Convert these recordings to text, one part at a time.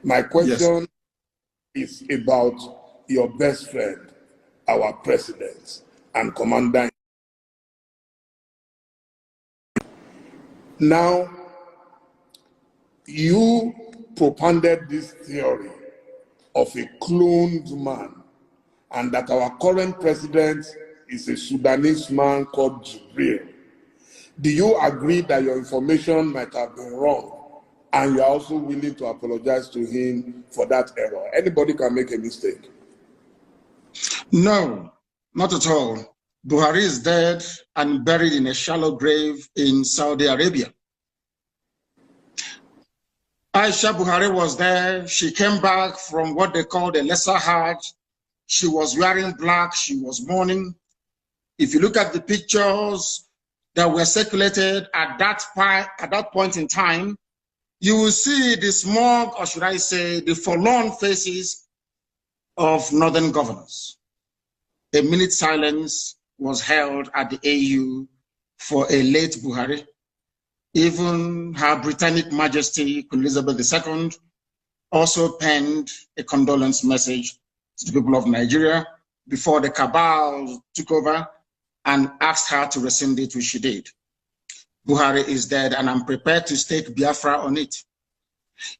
My question is about your best friend, our president and commander. Now, you propounded this theory of a cloned man, and that our current president is a Sudanese man called Jubril. Do you agree that your information might have been wrong, and you are also willing to apologize to him for that error? Anybody can make a mistake. No, not at all. Buhari is dead and buried in a shallow grave in Saudi Arabia. Aisha Buhari was there. She came back from what they called a lesser Hajj. She was wearing black. She was mourning. If you look at the pictures that were circulated at that point in time, you will see the smug, or should I say, the forlorn faces of northern governors. A minute silence was held at the AU for a late Buhari. Even Her Britannic Majesty Queen Elizabeth II also penned a condolence message to the people of Nigeria before the cabal took over and asked her to rescind it, which she did. Buhari is dead, and I'm prepared to stake Biafra on it.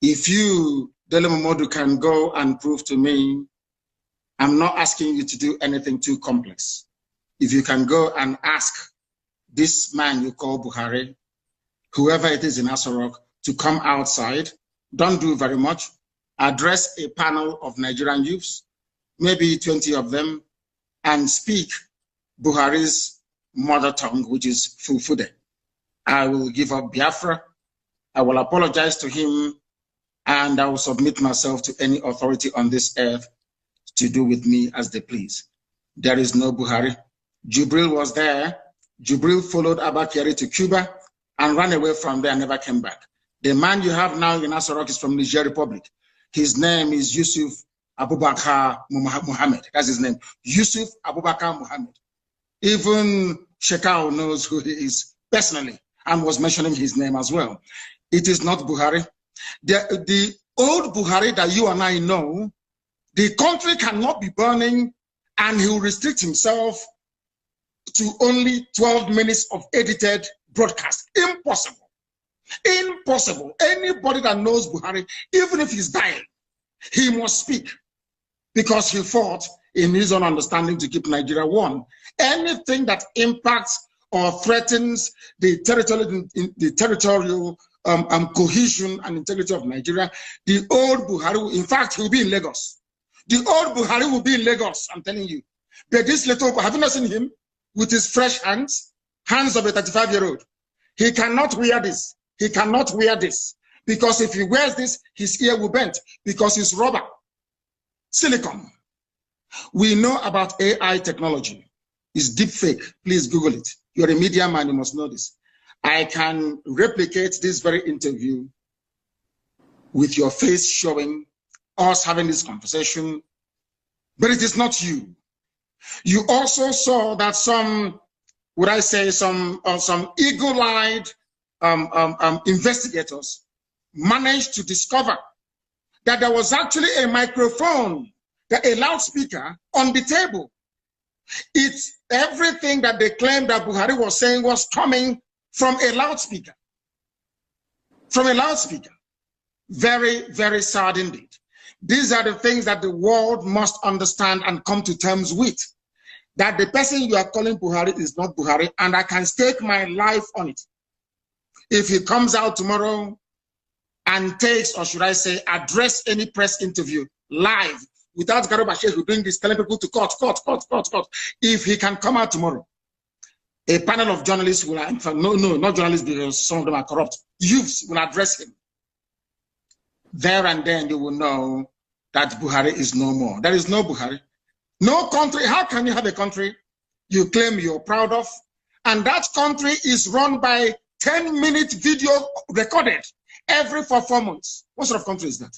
If you, Dele Momodu, can go and prove to me, I'm not asking you to do anything too complex. If you can go and ask this man you call Buhari, whoever it is in Asorok, to come outside, don't do very much, address a panel of Nigerian youths, maybe 20 of them, and speak Buhari's mother tongue, which is Fulfude. I will give up Biafra, I will apologize to him, and I will submit myself to any authority on this earth to do with me as they please. There is no Buhari. Jubril was there. Jubril followed Abba Kyari to Cuba and ran away from there and never came back. The man you have now in Asorok is from Niger Republic. His name is Yusuf Abubakar Muhammad. That's his name. Yusuf Abubakar Muhammad. Even Shekau knows who he is personally and was mentioning his name as well. It is not Buhari. The old Buhari that you and I know, the country cannot be burning and he will restrict himself to only 12 minutes of edited broadcast. Impossible. Impossible. Anybody that knows Buhari, even if he's dying, he must speak because he fought in his own understanding to keep Nigeria one. Anything that impacts or threatens the territorial cohesion and integrity of Nigeria, the old Buhari, in fact, he will be in Lagos. The old Buhari will be in Lagos, I'm telling you. But this little, have you not seen him with his fresh hands of a 35-year-old? He cannot wear this. He cannot wear this. Because if he wears this, his ear will bend because it's rubber, silicone. We know about AI technology. It's deep fake. Please Google it. You're a media man, you must know this. I can replicate this very interview with your face showing us having this conversation, but it is not you. You also saw that some, would I say, some eagle-eyed investigators managed to discover that there was actually a microphone, a loudspeaker on the table. It's everything that they claimed that Buhari was saying was coming from a loudspeaker. From a loudspeaker. Very, very sad indeed. These are the things that the world must understand and come to terms with. That the person you are calling Buhari is not Buhari, and I can stake my life on it. If he comes out tomorrow and takes, or should I say, address any press interview live without Garba Shehu doing this, telling people to cut. If he can come out tomorrow, a panel of journalists will, in fact, no, not journalists because some of them are corrupt, youths will address him. There and then you will know that Buhari is no more. There is no Buhari. No country. How can you have a country you claim you're proud of, and that country is run by 10-minute video recorded every 4 months? What sort of country is that?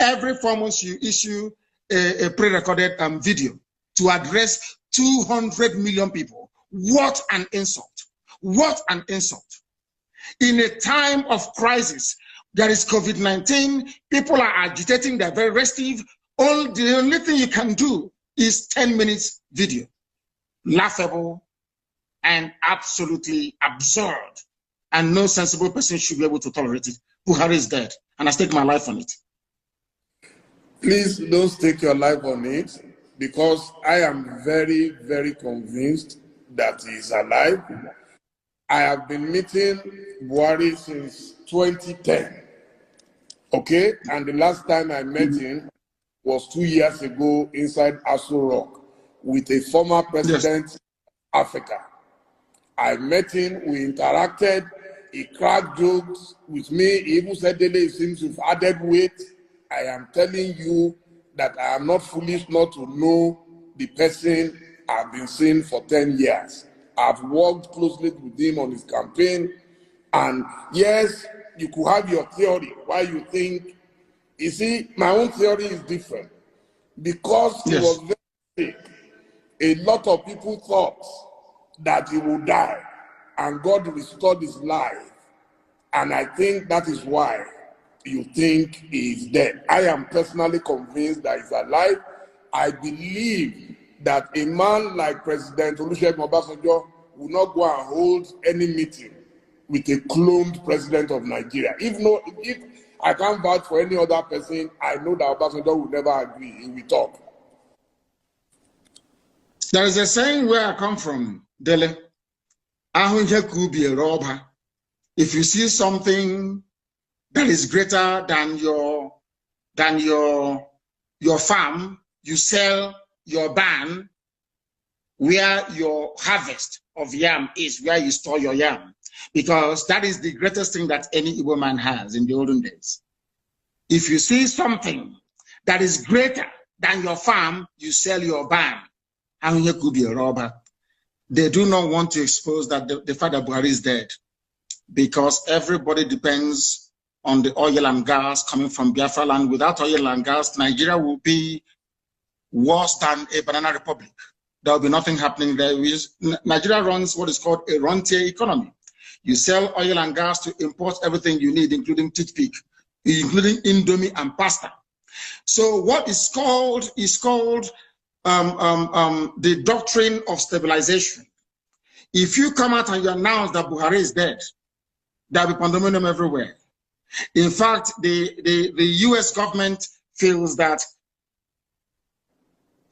Every 4 months you issue a pre-recorded video to address 200 million people. What an insult. What an insult. In a time of crisis, There is COVID-19. People are agitating. They're very restive. The only thing you can do is 10 minutes video. Laughable and absolutely absurd. And no sensible person should be able to tolerate it. Buhari is dead, and I stake my life on it. Please don't stake your life on it, because I am very, very convinced that he is alive. I have been meeting Buhari since 2010. Okay? And the last time I met him was 2 years ago inside Aso Rock with a former president of Africa. I met him, we interacted, he cracked jokes with me, he even said, Dele, it seems you've added weight. I am telling you that I am not foolish not to know the person I've been seeing for 10 years. I've worked closely with him on his campaign. And yes, you could have your theory, why you think. You see, my own theory is different. Because he was very sick, a lot of people thought that he would die, and God restored his life. And I think that is why you think he is dead. I am personally convinced that he's alive. I believe that a man like President Olusegun Obasanjo will not go and hold any meeting with a cloned president of Nigeria. If I can't vouch for any other person, I know that Obasanjo will never agree. He will talk. There is a saying where I come from, Dele. If you see something that is greater than your farm, you sell your barn where your harvest of yam is, where you store your yam, because that is the greatest thing that any Igbo man has in the olden days. If you see something that is greater than your farm, you sell your barn. And you could be a robber. They do not want to expose that the fact that Buhari is dead, because everybody depends on the oil and gas coming from Biafra land. Without oil and gas, Nigeria will be worse than a banana republic. There will be nothing happening there. Nigeria runs what is called a rentier economy. You sell oil and gas to import everything you need, including toothpick, including Indomie and pasta. So what is called the doctrine of stabilization. If you come out and you announce that Buhari is dead, there will be pandemonium everywhere. In fact, the US government feels that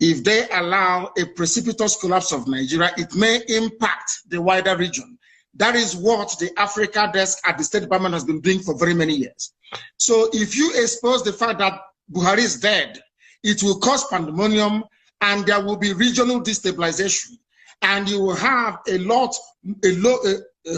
if they allow a precipitous collapse of Nigeria, it may impact the wider region. That is what the Africa desk at the State Department has been doing for very many years. So if you expose the fact that Buhari is dead, it will cause pandemonium, and there will be regional destabilization, and you will have a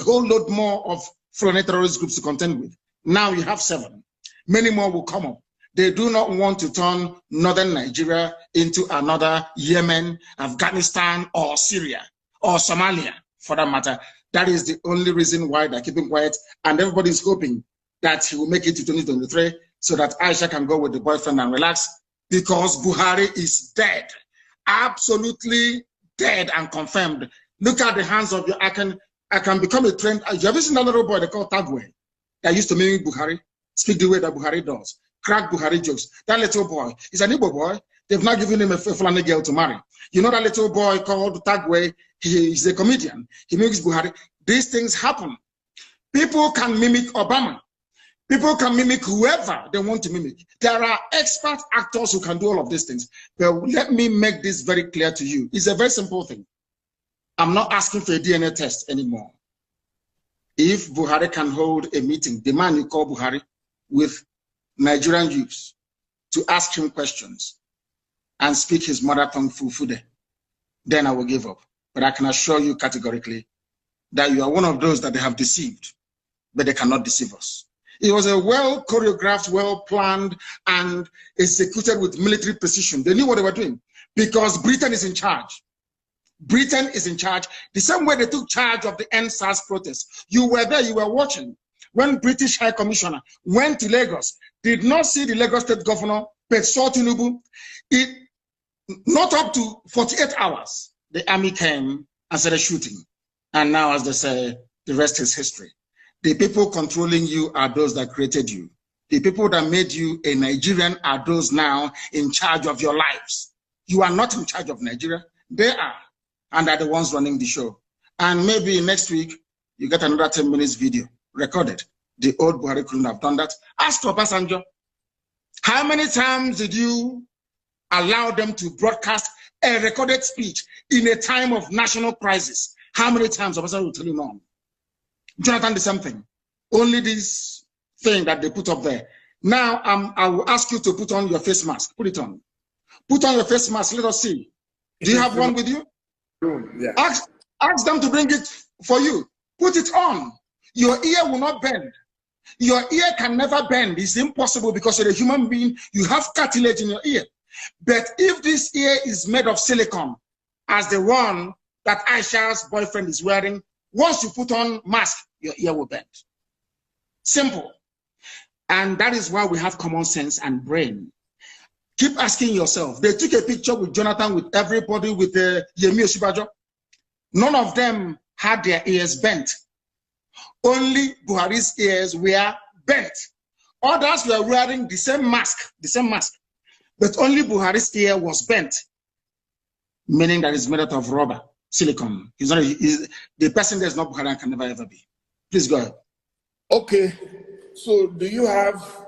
whole lot more of foreign terrorist groups to contend with. Now you have 7. Many more will come up. They do not want to turn northern Nigeria into another Yemen, Afghanistan, or Syria, or Somalia, for that matter. That is the only reason why they're keeping quiet, and everybody is hoping that he will make it to 2023 so that Aisha can go with the boyfriend and relax, because Buhari is dead. Absolutely dead and confirmed. Look at the hands of your, I can become a trend. You ever seen that little boy they call Tagwe that used to mimic Buhari, speak the way that Buhari does, crack Buhari jokes? That little boy is an Igbo boy. They've not given him a Fulani girl to marry. You know that little boy called Tagwe, he's a comedian. He mimics Buhari. These things happen. People can mimic Obama. People can mimic whoever they want to mimic. There are expert actors who can do all of these things. But let me make this very clear to you. It's a very simple thing. I'm not asking for a DNA test anymore. If Buhari can hold a meeting, the man you call Buhari, with Nigerian youths to ask him questions and speak his mother tongue Fufude, then I will give up. But I can assure you categorically that you are one of those that they have deceived, but they cannot deceive us. It was a well choreographed, well planned, and executed with military precision. They knew what they were doing because Britain is in charge. Britain is in charge. The same way they took charge of the NSAS protests. You were there, you were watching. When British High Commissioner went to Lagos, did not see the Lagos State Governor, but saw Tinubu. Not up to 48 hours, the army came and started shooting. And now, as they say, the rest is history. The people controlling you are those that created you. The people that made you a Nigerian are those now in charge of your lives. You are not in charge of Nigeria. They are, and are the ones running the show. And maybe next week, you get another 10 minutes video recorded. The old Buhari couldn't have done that. Ask Obasanjo, how many times did you allow them to broadcast a recorded speech in a time of national crisis? How many times? Obasanjo will tell you no. Jonathan, the same thing. Only this thing that they put up there. Now, I will ask you to put on your face mask. Put it on. Put on your face mask. Let us see. Do you have one with you? Yeah. Ask them to bring it for you. Put it on. Your ear will not bend. Your ear can never bend. It's impossible because you're a human being. You have cartilage in your ear. But if this ear is made of silicone, as the one that Aisha's boyfriend is wearing, once you put on mask, your ear will bend. Simple. And that is why we have common sense and brain. Keep asking yourself. They took a picture with Jonathan, with everybody, with Yemi Osinbajo. None of them had their ears bent. Only Buhari's ears were bent. Others were wearing the same mask, but only Buhari's ear was bent, meaning that it's made out of rubber, silicone. The person that's not Buhari can never ever be. Please go ahead. Okay, so do you have